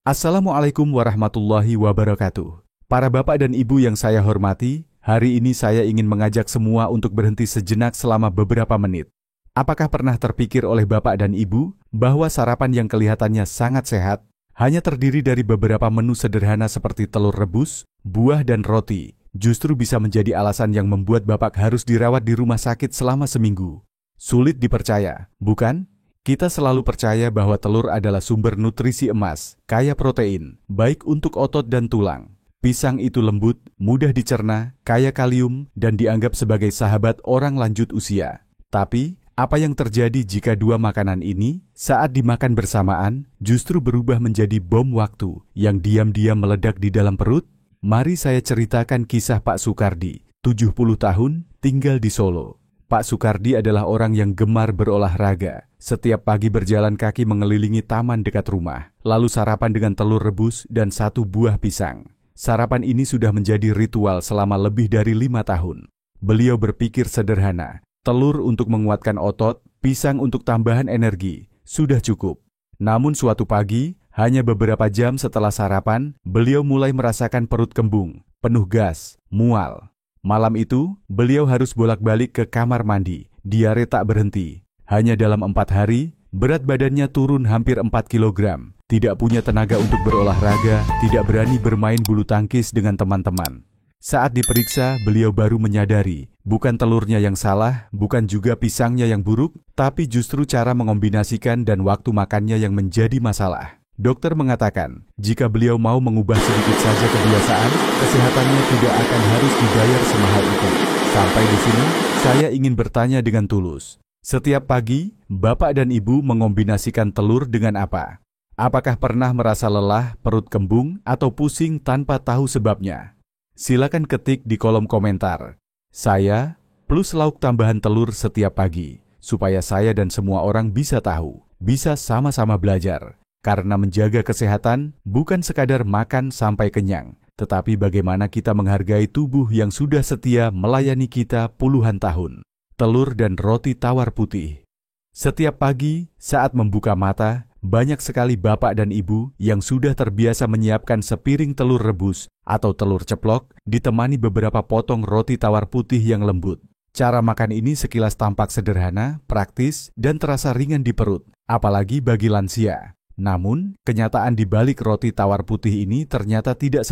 Assalamualaikum warahmatullahi wabarakatuh. Para bapak dan ibu yang saya hormati, hari ini saya ingin mengajak semua untuk berhenti sejenak selama beberapa menit. Apakah pernah terpikir oleh bapak dan ibu bahwa sarapan yang kelihatannya sangat sehat hanya terdiri dari beberapa menu sederhana seperti telur rebus, buah dan roti, justru bisa menjadi alasan yang membuat bapak harus dirawat di rumah sakit selama seminggu? Sulit dipercaya, bukan? Kita selalu percaya bahwa telur adalah sumber nutrisi emas, kaya protein, baik untuk otot dan tulang. Pisang itu lembut, mudah dicerna, kaya kalium, dan dianggap sebagai sahabat orang lanjut usia. Tapi, apa yang terjadi jika dua makanan ini, saat dimakan bersamaan, justru berubah menjadi bom waktu yang diam-diam meledak di dalam perut? Mari saya ceritakan kisah Pak Sukardi, 70 tahun, tinggal di Solo. Pak Sukardi adalah orang yang gemar berolahraga. Setiap pagi berjalan kaki mengelilingi taman dekat rumah, lalu sarapan dengan telur rebus dan 1 buah pisang. Sarapan ini sudah menjadi ritual selama lebih dari 5 tahun. Beliau berpikir sederhana, telur untuk menguatkan otot, pisang untuk tambahan energi, sudah cukup. Namun suatu pagi, hanya beberapa jam setelah sarapan, beliau mulai merasakan perut kembung, penuh gas, mual. Malam itu, beliau harus bolak-balik ke kamar mandi, diare tak berhenti. Hanya dalam 4 hari, berat badannya turun hampir 4 kilogram. Tidak punya tenaga untuk berolahraga, tidak berani bermain bulu tangkis dengan teman-teman. Saat diperiksa, beliau baru menyadari, bukan telurnya yang salah, bukan juga pisangnya yang buruk, tapi justru cara mengombinasikan dan waktu makannya yang menjadi masalah. Dokter mengatakan, jika beliau mau mengubah sedikit saja kebiasaan, kesehatannya tidak akan harus dibayar semahal itu. Sampai di sini, saya ingin bertanya dengan tulus. Setiap pagi, bapak dan ibu mengombinasikan telur dengan apa? Apakah pernah merasa lelah, perut kembung, atau pusing tanpa tahu sebabnya? Silakan ketik di kolom komentar. Saya, plus lauk tambahan telur setiap pagi, supaya saya dan semua orang bisa tahu, bisa sama-sama belajar. Karena menjaga kesehatan bukan sekadar makan sampai kenyang, tetapi bagaimana kita menghargai tubuh yang sudah setia melayani kita puluhan tahun. Telur dan roti tawar putih. Setiap pagi, saat membuka mata, banyak sekali bapak dan ibu yang sudah terbiasa menyiapkan sepiring telur rebus atau telur ceplok, ditemani beberapa potong roti tawar putih yang lembut. Cara makan ini sekilas tampak sederhana, praktis, dan terasa ringan di perut, apalagi bagi lansia. Namun, kenyataan di balik roti tawar putih ini ternyata tidak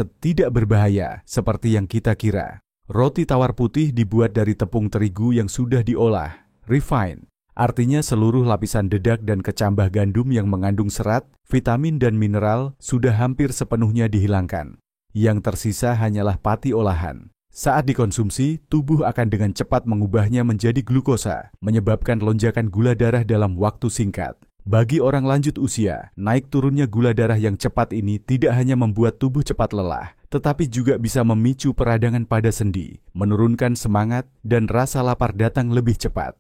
berbahaya seperti yang kita kira. Roti tawar putih dibuat dari tepung terigu yang sudah diolah, refined. Artinya seluruh lapisan dedak dan kecambah gandum yang mengandung serat, vitamin dan mineral sudah hampir sepenuhnya dihilangkan. Yang tersisa hanyalah pati olahan. Saat dikonsumsi, tubuh akan dengan cepat mengubahnya menjadi glukosa, menyebabkan lonjakan gula darah dalam waktu singkat. Bagi orang lanjut usia, naik turunnya gula darah yang cepat ini tidak hanya membuat tubuh cepat lelah, tetapi juga bisa memicu peradangan pada sendi, menurunkan semangat, dan rasa lapar datang lebih cepat.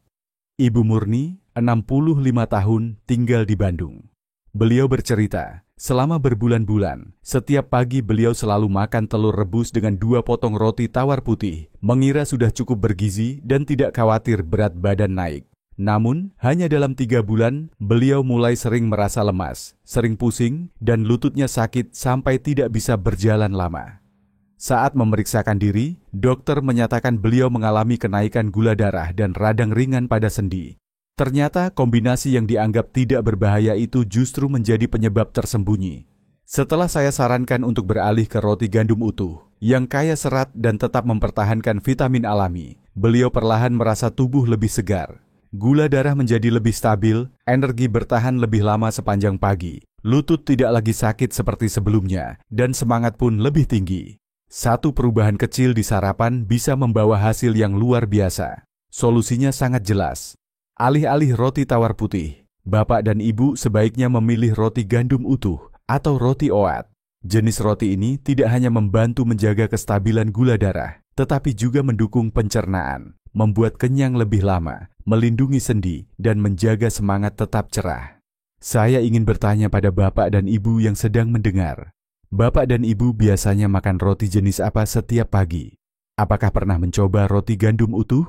Ibu Murni, 65 tahun, tinggal di Bandung. Beliau bercerita, selama berbulan-bulan, setiap pagi beliau selalu makan telur rebus dengan 2 potong roti tawar putih, mengira sudah cukup bergizi dan tidak khawatir berat badan naik. Namun, hanya dalam 3 bulan, beliau mulai sering merasa lemas, sering pusing, dan lututnya sakit sampai tidak bisa berjalan lama. Saat memeriksakan diri, dokter menyatakan beliau mengalami kenaikan gula darah dan radang ringan pada sendi. Ternyata kombinasi yang dianggap tidak berbahaya itu justru menjadi penyebab tersembunyi. Setelah saya sarankan untuk beralih ke roti gandum utuh, yang kaya serat dan tetap mempertahankan vitamin alami, beliau perlahan merasa tubuh lebih segar. Gula darah menjadi lebih stabil, energi bertahan lebih lama sepanjang pagi, lutut tidak lagi sakit seperti sebelumnya, dan semangat pun lebih tinggi. Satu perubahan kecil di sarapan bisa membawa hasil yang luar biasa. Solusinya sangat jelas. Alih-alih roti tawar putih, bapak dan ibu sebaiknya memilih roti gandum utuh atau roti oat. Jenis roti ini tidak hanya membantu menjaga kestabilan gula darah, tetapi juga mendukung pencernaan, membuat kenyang lebih lama, melindungi sendi, dan menjaga semangat tetap cerah. Saya ingin bertanya pada bapak dan ibu yang sedang mendengar. Bapak dan ibu biasanya makan roti jenis apa setiap pagi? Apakah pernah mencoba roti gandum utuh?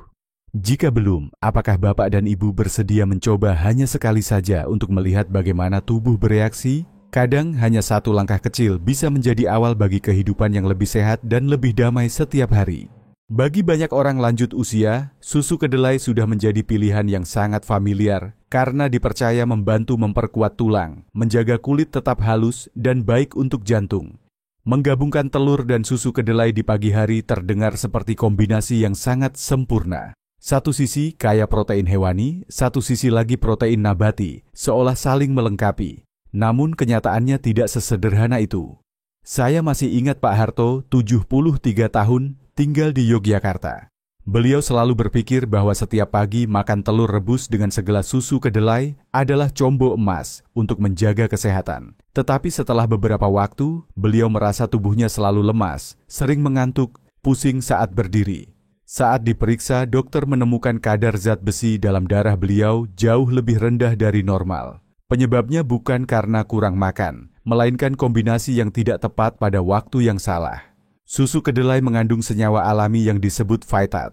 Jika belum, apakah bapak dan ibu bersedia mencoba hanya sekali saja untuk melihat bagaimana tubuh bereaksi? Kadang hanya satu langkah kecil bisa menjadi awal bagi kehidupan yang lebih sehat dan lebih damai setiap hari. Bagi banyak orang lanjut usia, susu kedelai sudah menjadi pilihan yang sangat familiar karena dipercaya membantu memperkuat tulang, menjaga kulit tetap halus, dan baik untuk jantung. Menggabungkan telur dan susu kedelai di pagi hari terdengar seperti kombinasi yang sangat sempurna. Satu sisi kaya protein hewani, satu sisi lagi protein nabati, seolah saling melengkapi. Namun kenyataannya tidak sesederhana itu. Saya masih ingat Pak Harto, 73 tahun, tinggal di Yogyakarta. Beliau selalu berpikir bahwa setiap pagi makan telur rebus dengan segelas susu kedelai adalah combo emas untuk menjaga kesehatan. Tetapi setelah beberapa waktu, beliau merasa tubuhnya selalu lemas, sering mengantuk, pusing saat berdiri. Saat diperiksa, dokter menemukan kadar zat besi dalam darah beliau jauh lebih rendah dari normal. Penyebabnya bukan karena kurang makan, melainkan kombinasi yang tidak tepat pada waktu yang salah. Susu kedelai mengandung senyawa alami yang disebut phytate.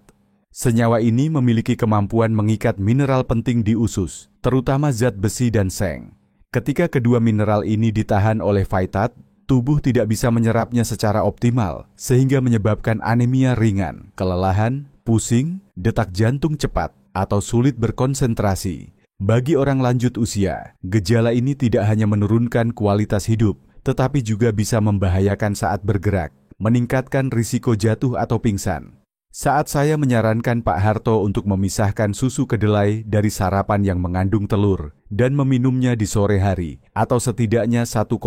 Senyawa ini memiliki kemampuan mengikat mineral penting di usus, terutama zat besi dan seng. Ketika kedua mineral ini ditahan oleh phytate, tubuh tidak bisa menyerapnya secara optimal, sehingga menyebabkan anemia ringan, kelelahan, pusing, detak jantung cepat, atau sulit berkonsentrasi. Bagi orang lanjut usia, gejala ini tidak hanya menurunkan kualitas hidup, tetapi juga bisa membahayakan saat bergerak, meningkatkan risiko jatuh atau pingsan. Saat saya menyarankan Pak Harto untuk memisahkan susu kedelai dari sarapan yang mengandung telur dan meminumnya di sore hari, atau setidaknya 1,5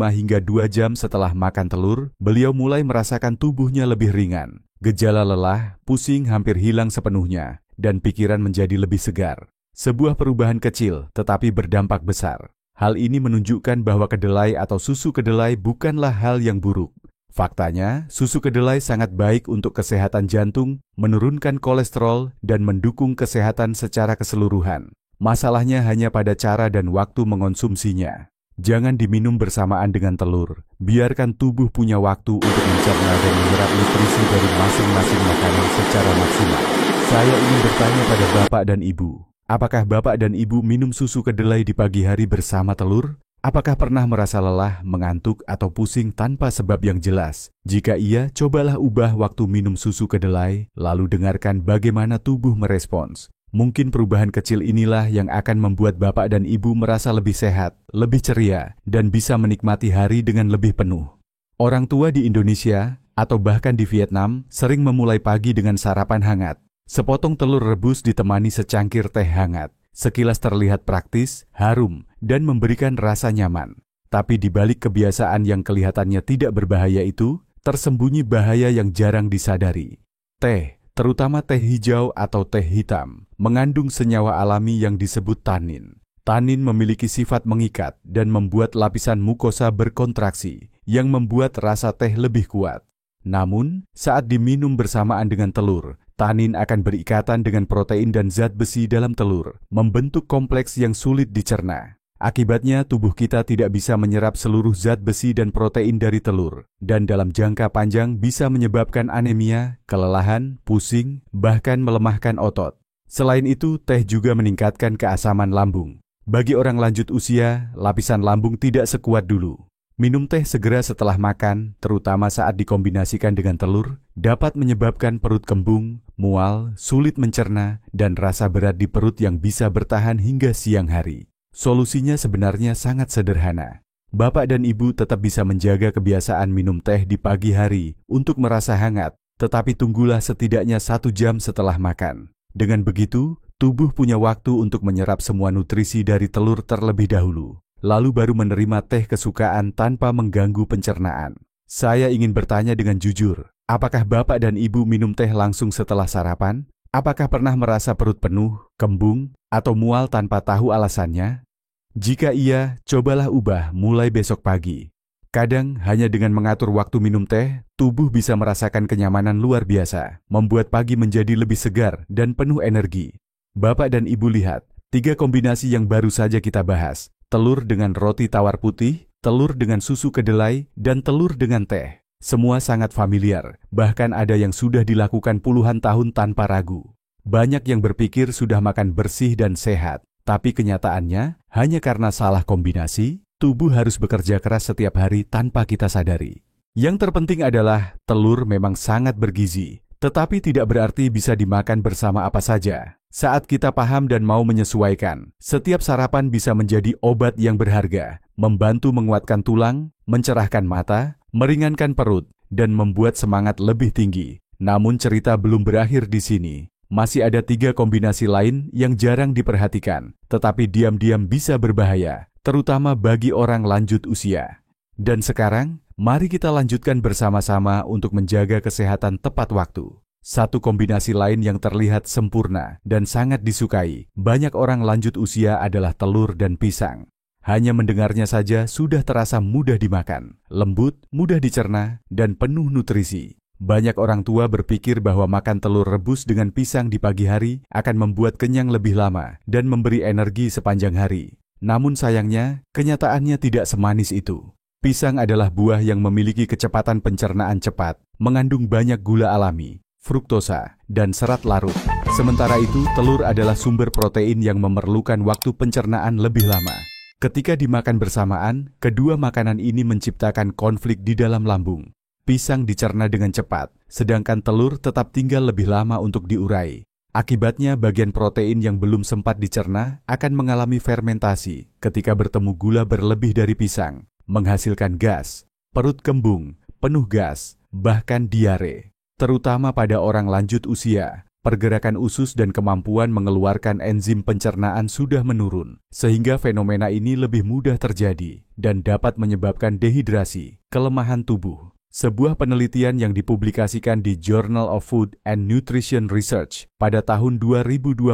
hingga 2 jam setelah makan telur, beliau mulai merasakan tubuhnya lebih ringan. Gejala lelah, pusing hampir hilang sepenuhnya, dan pikiran menjadi lebih segar. Sebuah perubahan kecil tetapi berdampak besar. Hal ini menunjukkan bahwa kedelai atau susu kedelai bukanlah hal yang buruk. Faktanya, susu kedelai sangat baik untuk kesehatan jantung, menurunkan kolesterol, dan mendukung kesehatan secara keseluruhan. Masalahnya hanya pada cara dan waktu mengonsumsinya. Jangan diminum bersamaan dengan telur. Biarkan tubuh punya waktu untuk mencerna dan menyerap nutrisi dari masing-masing makanan secara maksimal. Saya ingin bertanya pada Bapak dan Ibu. Apakah Bapak dan Ibu minum susu kedelai di pagi hari bersama telur? Apakah pernah merasa lelah, mengantuk, atau pusing tanpa sebab yang jelas? Jika iya, cobalah ubah waktu minum susu kedelai, lalu dengarkan bagaimana tubuh merespons. Mungkin perubahan kecil inilah yang akan membuat Bapak dan Ibu merasa lebih sehat, lebih ceria, dan bisa menikmati hari dengan lebih penuh. Orang tua di Indonesia, atau bahkan di Vietnam, sering memulai pagi dengan sarapan hangat. Sepotong telur rebus ditemani secangkir teh hangat. Sekilas terlihat praktis, harum, dan memberikan rasa nyaman. Tapi di balik kebiasaan yang kelihatannya tidak berbahaya itu, tersembunyi bahaya yang jarang disadari. Teh, terutama teh hijau atau teh hitam, mengandung senyawa alami yang disebut tanin. Tanin memiliki sifat mengikat dan membuat lapisan mukosa berkontraksi, yang membuat rasa teh lebih kuat. Namun, saat diminum bersamaan dengan telur, tanin akan berikatan dengan protein dan zat besi dalam telur, membentuk kompleks yang sulit dicerna. Akibatnya, tubuh kita tidak bisa menyerap seluruh zat besi dan protein dari telur, dan dalam jangka panjang bisa menyebabkan anemia, kelelahan, pusing, bahkan melemahkan otot. Selain itu, teh juga meningkatkan keasaman lambung. Bagi orang lanjut usia, lapisan lambung tidak sekuat dulu. Minum teh segera setelah makan, terutama saat dikombinasikan dengan telur, dapat menyebabkan perut kembung, mual, sulit mencerna, dan rasa berat di perut yang bisa bertahan hingga siang hari. Solusinya sebenarnya sangat sederhana. Bapak dan Ibu tetap bisa menjaga kebiasaan minum teh di pagi hari untuk merasa hangat, tetapi tunggulah setidaknya 1 jam setelah makan. Dengan begitu, tubuh punya waktu untuk menyerap semua nutrisi dari telur terlebih dahulu, lalu baru menerima teh kesukaan tanpa mengganggu pencernaan. Saya ingin bertanya dengan jujur, apakah Bapak dan Ibu minum teh langsung setelah sarapan? Apakah pernah merasa perut penuh, kembung, atau mual tanpa tahu alasannya? Jika iya, cobalah ubah mulai besok pagi. Kadang, hanya dengan mengatur waktu minum teh, tubuh bisa merasakan kenyamanan luar biasa, membuat pagi menjadi lebih segar dan penuh energi. Bapak dan Ibu lihat, 3 kombinasi yang baru saja kita bahas. Telur dengan roti tawar putih, telur dengan susu kedelai, dan telur dengan teh. Semua sangat familiar, bahkan ada yang sudah dilakukan puluhan tahun tanpa ragu. Banyak yang berpikir sudah makan bersih dan sehat, tapi kenyataannya hanya karena salah kombinasi, tubuh harus bekerja keras setiap hari tanpa kita sadari. Yang terpenting adalah telur memang sangat bergizi, tetapi tidak berarti bisa dimakan bersama apa saja. Saat kita paham dan mau menyesuaikan, setiap sarapan bisa menjadi obat yang berharga, membantu menguatkan tulang, mencerahkan mata, meringankan perut, dan membuat semangat lebih tinggi. Namun cerita belum berakhir di sini. Masih ada 3 kombinasi lain yang jarang diperhatikan, tetapi diam-diam bisa berbahaya, terutama bagi orang lanjut usia. Dan sekarang, mari kita lanjutkan bersama-sama untuk menjaga kesehatan tepat waktu. Satu kombinasi lain yang terlihat sempurna dan sangat disukai banyak orang lanjut usia adalah telur dan pisang. Hanya mendengarnya saja sudah terasa mudah dimakan, lembut, mudah dicerna, dan penuh nutrisi. Banyak orang tua berpikir bahwa makan telur rebus dengan pisang di pagi hari akan membuat kenyang lebih lama dan memberi energi sepanjang hari. Namun sayangnya, kenyataannya tidak semanis itu. Pisang adalah buah yang memiliki kecepatan pencernaan cepat, mengandung banyak gula alami, fruktosa, dan serat larut. Sementara itu, telur adalah sumber protein yang memerlukan waktu pencernaan lebih lama. Ketika dimakan bersamaan, kedua makanan ini menciptakan konflik di dalam lambung. Pisang dicerna dengan cepat, sedangkan telur tetap tinggal lebih lama untuk diurai. Akibatnya, bagian protein yang belum sempat dicerna akan mengalami fermentasi ketika bertemu gula berlebih dari pisang, menghasilkan gas, perut kembung, penuh gas, bahkan diare. Terutama pada orang lanjut usia, pergerakan usus dan kemampuan mengeluarkan enzim pencernaan sudah menurun, sehingga fenomena ini lebih mudah terjadi dan dapat menyebabkan dehidrasi, kelemahan tubuh. Sebuah penelitian yang dipublikasikan di Journal of Food and Nutrition Research pada tahun 2021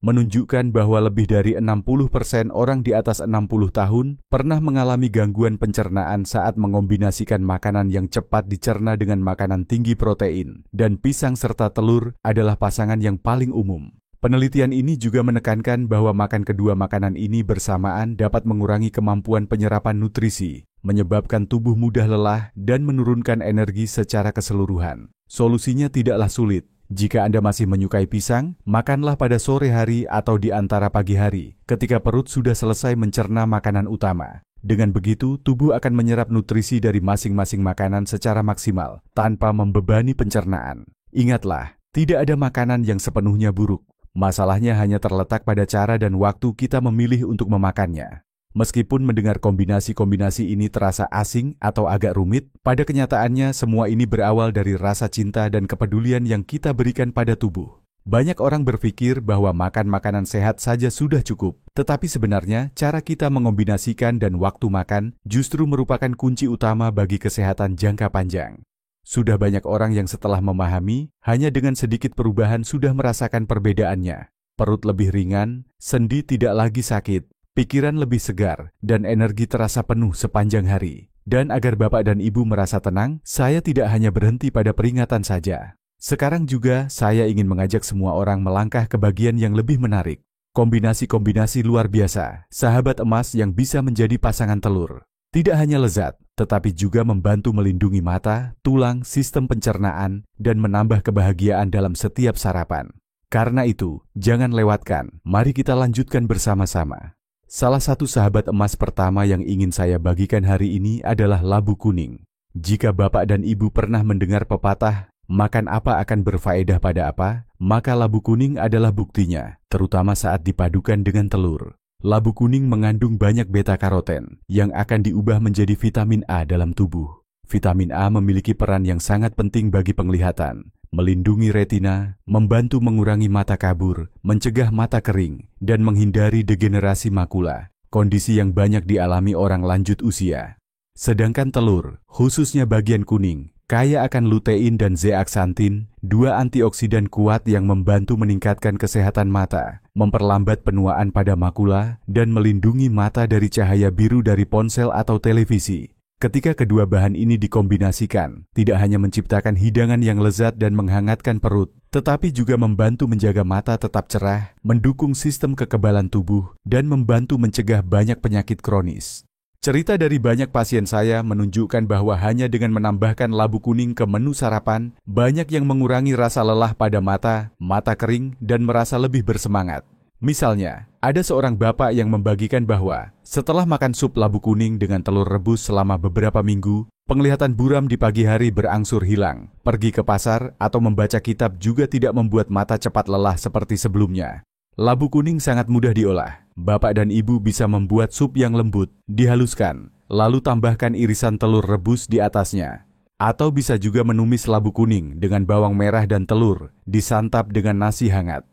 menunjukkan bahwa lebih dari 60% orang di atas 60 tahun pernah mengalami gangguan pencernaan saat mengombinasikan makanan yang cepat dicerna dengan makanan tinggi protein, dan pisang serta telur adalah pasangan yang paling umum. Penelitian ini juga menekankan bahwa makan kedua makanan ini bersamaan dapat mengurangi kemampuan penyerapan nutrisi, menyebabkan tubuh mudah lelah dan menurunkan energi secara keseluruhan. Solusinya tidaklah sulit. Jika Anda masih menyukai pisang, makanlah pada sore hari atau di antara pagi hari, ketika perut sudah selesai mencerna makanan utama. Dengan begitu, tubuh akan menyerap nutrisi dari masing-masing makanan secara maksimal, tanpa membebani pencernaan. Ingatlah, tidak ada makanan yang sepenuhnya buruk. Masalahnya hanya terletak pada cara dan waktu kita memilih untuk memakannya. Meskipun mendengar kombinasi-kombinasi ini terasa asing atau agak rumit, pada kenyataannya semua ini berawal dari rasa cinta dan kepedulian yang kita berikan pada tubuh. Banyak orang berpikir bahwa makan makanan sehat saja sudah cukup, tetapi sebenarnya cara kita mengombinasikan dan waktu makan justru merupakan kunci utama bagi kesehatan jangka panjang. Sudah banyak orang yang setelah memahami, hanya dengan sedikit perubahan sudah merasakan perbedaannya. Perut lebih ringan, sendi tidak lagi sakit, pikiran lebih segar, dan energi terasa penuh sepanjang hari. Dan agar Bapak dan Ibu merasa tenang, saya tidak hanya berhenti pada peringatan saja. Sekarang juga saya ingin mengajak semua orang melangkah ke bagian yang lebih menarik. Kombinasi-kombinasi luar biasa, sahabat emas yang bisa menjadi pasangan telur. Tidak hanya lezat, tetapi juga membantu melindungi mata, tulang, sistem pencernaan, dan menambah kebahagiaan dalam setiap sarapan. Karena itu, jangan lewatkan, mari kita lanjutkan bersama-sama. Salah satu sahabat emas pertama yang ingin saya bagikan hari ini adalah labu kuning. Jika Bapak dan Ibu pernah mendengar pepatah, makan apa akan berfaedah pada apa, maka labu kuning adalah buktinya, terutama saat dipadukan dengan telur. Labu kuning mengandung banyak beta-karoten yang akan diubah menjadi vitamin A dalam tubuh. Vitamin A memiliki peran yang sangat penting bagi penglihatan, melindungi retina, membantu mengurangi mata kabur, mencegah mata kering, dan menghindari degenerasi makula, kondisi yang banyak dialami orang lanjut usia. Sedangkan telur, khususnya bagian kuning, kaya akan lutein dan zeaksantin, dua antioksidan kuat yang membantu meningkatkan kesehatan mata, memperlambat penuaan pada makula, dan melindungi mata dari cahaya biru dari ponsel atau televisi. Ketika kedua bahan ini dikombinasikan, tidak hanya menciptakan hidangan yang lezat dan menghangatkan perut, tetapi juga membantu menjaga mata tetap cerah, mendukung sistem kekebalan tubuh, dan membantu mencegah banyak penyakit kronis. Cerita dari banyak pasien saya menunjukkan bahwa hanya dengan menambahkan labu kuning ke menu sarapan, banyak yang mengurangi rasa lelah pada mata kering, dan merasa lebih bersemangat. Misalnya, ada seorang bapak yang membagikan bahwa setelah makan sup labu kuning dengan telur rebus selama beberapa minggu, penglihatan buram di pagi hari berangsur hilang. Pergi ke pasar atau membaca kitab juga tidak membuat mata cepat lelah seperti sebelumnya. Labu kuning sangat mudah diolah. Bapak dan ibu bisa membuat sup yang lembut, dihaluskan, lalu tambahkan irisan telur rebus di atasnya. Atau bisa juga menumis labu kuning dengan bawang merah dan telur, disantap dengan nasi hangat.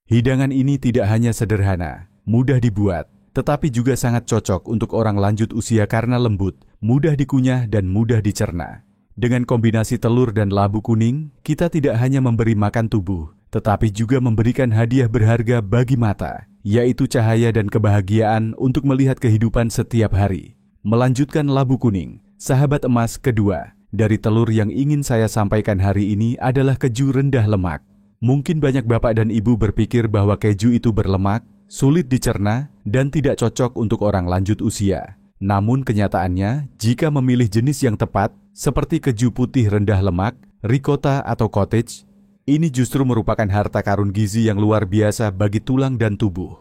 Hidangan ini tidak hanya sederhana, mudah dibuat, tetapi juga sangat cocok untuk orang lanjut usia karena lembut, mudah dikunyah dan mudah dicerna. Dengan kombinasi telur dan labu kuning, kita tidak hanya memberi makan tubuh, tetapi juga memberikan hadiah berharga bagi mata, yaitu cahaya dan kebahagiaan untuk melihat kehidupan setiap hari. Melanjutkan labu kuning, sahabat emas kedua dari telur yang ingin saya sampaikan hari ini adalah keju rendah lemak. Mungkin banyak bapak dan ibu berpikir bahwa keju itu berlemak, sulit dicerna, dan tidak cocok untuk orang lanjut usia. Namun kenyataannya, jika memilih jenis yang tepat, seperti keju putih rendah lemak, ricotta atau cottage, ini justru merupakan harta karun gizi yang luar biasa bagi tulang dan tubuh.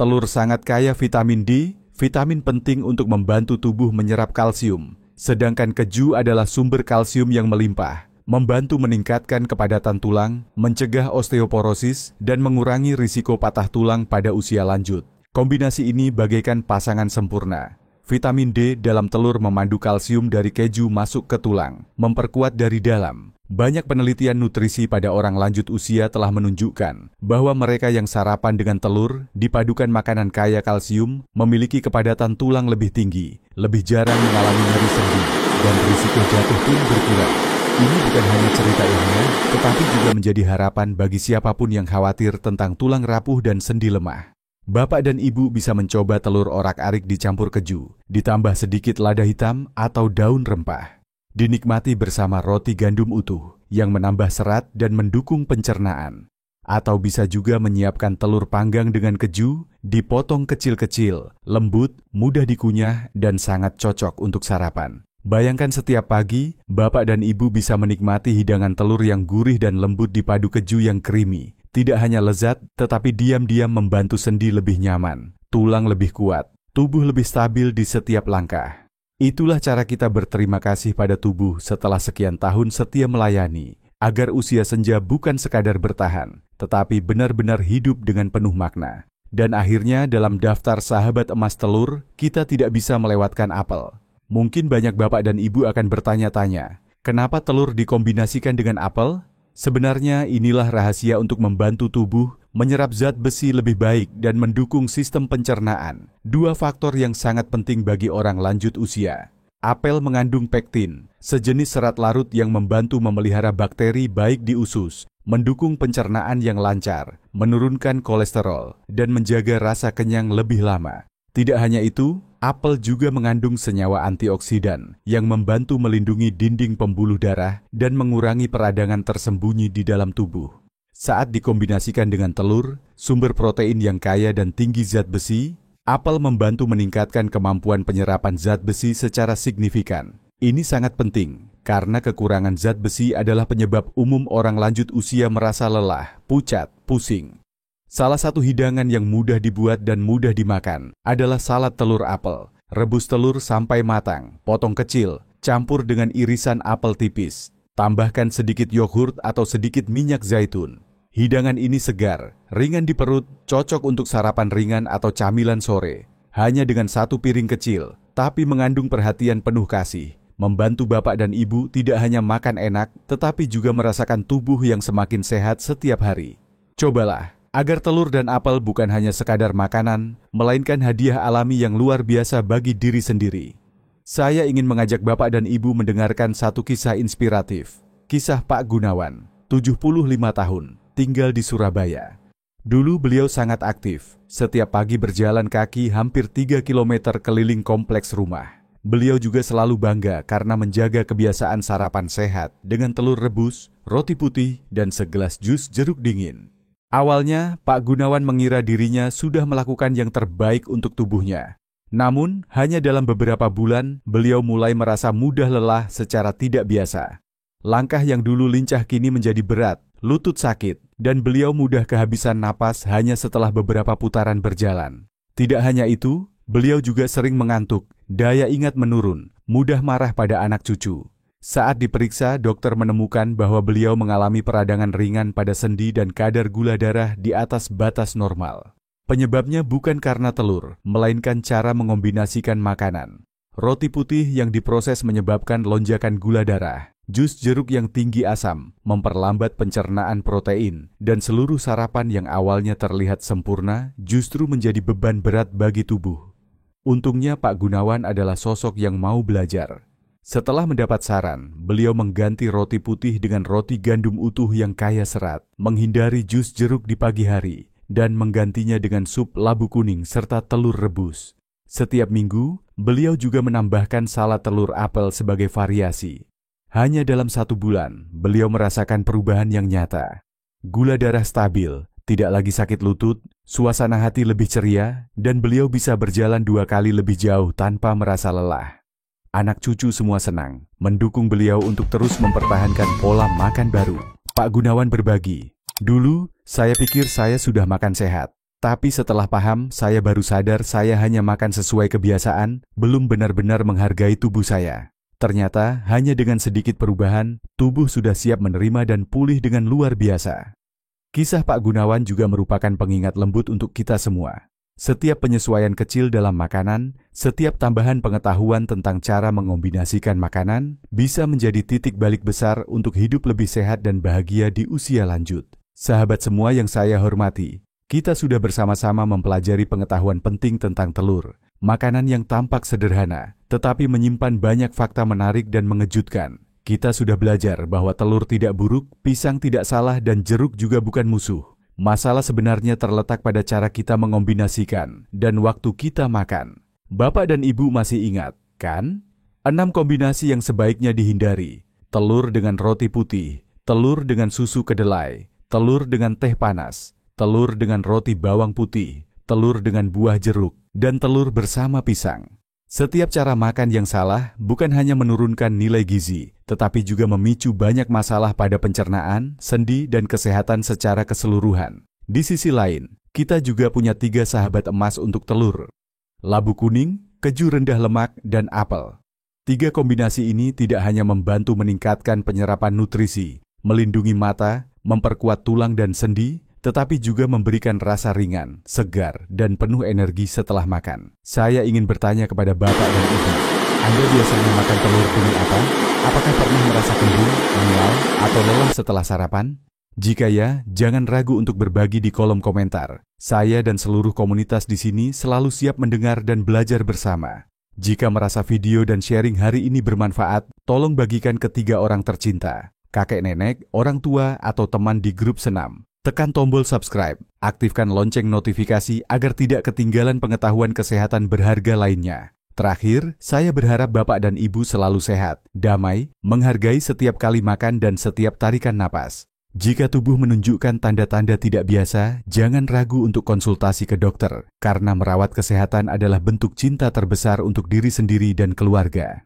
Telur sangat kaya vitamin D, vitamin penting untuk membantu tubuh menyerap kalsium, sedangkan keju adalah sumber kalsium yang melimpah, membantu meningkatkan kepadatan tulang, mencegah osteoporosis, dan mengurangi risiko patah tulang pada usia lanjut. Kombinasi ini bagaikan pasangan sempurna. Vitamin D dalam telur memandu kalsium dari keju masuk ke tulang, memperkuat dari dalam. Banyak penelitian nutrisi pada orang lanjut usia telah menunjukkan bahwa mereka yang sarapan dengan telur, dipadukan makanan kaya kalsium, memiliki kepadatan tulang lebih tinggi, lebih jarang mengalami nyeri sendi, dan risiko jatuh pun berkurang. Ini bukan hanya cerita ilmiah, tetapi juga menjadi harapan bagi siapapun yang khawatir tentang tulang rapuh dan sendi lemah. Bapak dan ibu bisa mencoba telur orak-arik dicampur keju, ditambah sedikit lada hitam atau daun rempah. Dinikmati bersama roti gandum utuh yang menambah serat dan mendukung pencernaan. Atau bisa juga menyiapkan telur panggang dengan keju, dipotong kecil-kecil, lembut, mudah dikunyah, dan sangat cocok untuk sarapan. Bayangkan setiap pagi, bapak dan ibu bisa menikmati hidangan telur yang gurih dan lembut dipadu keju yang creamy. Tidak hanya lezat, tetapi diam-diam membantu sendi lebih nyaman, tulang lebih kuat, tubuh lebih stabil di setiap langkah. Itulah cara kita berterima kasih pada tubuh setelah sekian tahun setia melayani, agar usia senja bukan sekadar bertahan, tetapi benar-benar hidup dengan penuh makna. Dan akhirnya dalam daftar sahabat emas telur, kita tidak bisa melewatkan apel. Mungkin banyak bapak dan ibu akan bertanya-tanya, kenapa telur dikombinasikan dengan apel? Sebenarnya inilah rahasia untuk membantu tubuh menyerap zat besi lebih baik dan mendukung sistem pencernaan. Dua faktor yang sangat penting bagi orang lanjut usia. Apel mengandung pektin, sejenis serat larut yang membantu memelihara bakteri baik di usus, mendukung pencernaan yang lancar, menurunkan kolesterol, dan menjaga rasa kenyang lebih lama. Tidak hanya itu, apel juga mengandung senyawa antioksidan yang membantu melindungi dinding pembuluh darah dan mengurangi peradangan tersembunyi di dalam tubuh. Saat dikombinasikan dengan telur, sumber protein yang kaya dan tinggi zat besi, apel membantu meningkatkan kemampuan penyerapan zat besi secara signifikan. Ini sangat penting, karena kekurangan zat besi adalah penyebab umum orang lanjut usia merasa lelah, pucat, pusing. Salah satu hidangan yang mudah dibuat dan mudah dimakan adalah salad telur apel. Rebus telur sampai matang, potong kecil, campur dengan irisan apel tipis. Tambahkan sedikit yogurt atau sedikit minyak zaitun. Hidangan ini segar, ringan di perut, cocok untuk sarapan ringan atau camilan sore. Hanya dengan satu piring kecil, tapi mengandung perhatian penuh kasih. Membantu bapak dan ibu tidak hanya makan enak, tetapi juga merasakan tubuh yang semakin sehat setiap hari. Cobalah, agar telur dan apel bukan hanya sekadar makanan, melainkan hadiah alami yang luar biasa bagi diri sendiri. Saya ingin mengajak bapak dan ibu mendengarkan satu kisah inspiratif. Kisah Pak Gunawan, 75 tahun, tinggal di Surabaya. Dulu beliau sangat aktif, setiap pagi berjalan kaki hampir 3 km keliling kompleks rumah. Beliau juga selalu bangga karena menjaga kebiasaan sarapan sehat dengan telur rebus, roti putih, dan segelas jus jeruk dingin. Awalnya, Pak Gunawan mengira dirinya sudah melakukan yang terbaik untuk tubuhnya. Namun, hanya dalam beberapa bulan, beliau mulai merasa mudah lelah secara tidak biasa. Langkah yang dulu lincah kini menjadi berat, lutut sakit, dan beliau mudah kehabisan napas hanya setelah beberapa putaran berjalan. Tidak hanya itu, beliau juga sering mengantuk, daya ingat menurun, mudah marah pada anak cucu. Saat diperiksa, dokter menemukan bahwa beliau mengalami peradangan ringan pada sendi dan kadar gula darah di atas batas normal. Penyebabnya bukan karena telur, melainkan cara mengombinasikan makanan. Roti putih yang diproses menyebabkan lonjakan gula darah. Jus jeruk yang tinggi asam memperlambat pencernaan protein, dan seluruh sarapan yang awalnya terlihat sempurna justru menjadi beban berat bagi tubuh. Untungnya Pak Gunawan adalah sosok yang mau belajar. Setelah mendapat saran, beliau mengganti roti putih dengan roti gandum utuh yang kaya serat, menghindari jus jeruk di pagi hari, dan menggantinya dengan sup labu kuning serta telur rebus. Setiap minggu, beliau juga menambahkan salad telur apel sebagai variasi. Hanya dalam 1 bulan, beliau merasakan perubahan yang nyata. Gula darah stabil, tidak lagi sakit lutut, suasana hati lebih ceria, dan beliau bisa berjalan 2 kali lebih jauh tanpa merasa lelah. Anak cucu semua senang, mendukung beliau untuk terus mempertahankan pola makan baru. Pak Gunawan berbagi, "Dulu, saya pikir saya sudah makan sehat. Tapi setelah paham, saya baru sadar saya hanya makan sesuai kebiasaan, belum benar-benar menghargai tubuh saya. Ternyata, hanya dengan sedikit perubahan, tubuh sudah siap menerima dan pulih dengan luar biasa." Kisah Pak Gunawan juga merupakan pengingat lembut untuk kita semua. Setiap penyesuaian kecil dalam makanan, setiap tambahan pengetahuan tentang cara mengombinasikan makanan, bisa menjadi titik balik besar untuk hidup lebih sehat dan bahagia di usia lanjut. Sahabat semua yang saya hormati, kita sudah bersama-sama mempelajari pengetahuan penting tentang telur, makanan yang tampak sederhana, tetapi menyimpan banyak fakta menarik dan mengejutkan. Kita sudah belajar bahwa telur tidak buruk, pisang tidak salah, dan jeruk juga bukan musuh. Masalah sebenarnya terletak pada cara kita mengombinasikan dan waktu kita makan. Bapak dan Ibu masih ingat, kan? 6 kombinasi yang sebaiknya dihindari. Telur dengan roti putih, telur dengan susu kedelai, telur dengan teh panas, telur dengan roti bawang putih, telur dengan buah jeruk, dan telur bersama pisang. Setiap cara makan yang salah bukan hanya menurunkan nilai gizi, tetapi juga memicu banyak masalah pada pencernaan, sendi, dan kesehatan secara keseluruhan. Di sisi lain, kita juga punya 3 sahabat emas untuk telur: labu kuning, keju rendah lemak, dan apel. 3 kombinasi ini tidak hanya membantu meningkatkan penyerapan nutrisi, melindungi mata, memperkuat tulang dan sendi, tetapi juga memberikan rasa ringan, segar, dan penuh energi setelah makan. Saya ingin bertanya kepada Bapak dan Ibu, Anda biasanya makan telur dengan apa? Apakah pernah merasa kembung, mual, atau lelah setelah sarapan? Jika ya, jangan ragu untuk berbagi di kolom komentar. Saya dan seluruh komunitas di sini selalu siap mendengar dan belajar bersama. Jika merasa video dan sharing hari ini bermanfaat, tolong bagikan ke 3 orang tercinta, kakek nenek, orang tua, atau teman di grup senam. Tekan tombol subscribe, aktifkan lonceng notifikasi agar tidak ketinggalan pengetahuan kesehatan berharga lainnya. Terakhir, saya berharap Bapak dan Ibu selalu sehat, damai, menghargai setiap kali makan dan setiap tarikan napas. Jika tubuh menunjukkan tanda-tanda tidak biasa, jangan ragu untuk konsultasi ke dokter, karena merawat kesehatan adalah bentuk cinta terbesar untuk diri sendiri dan keluarga.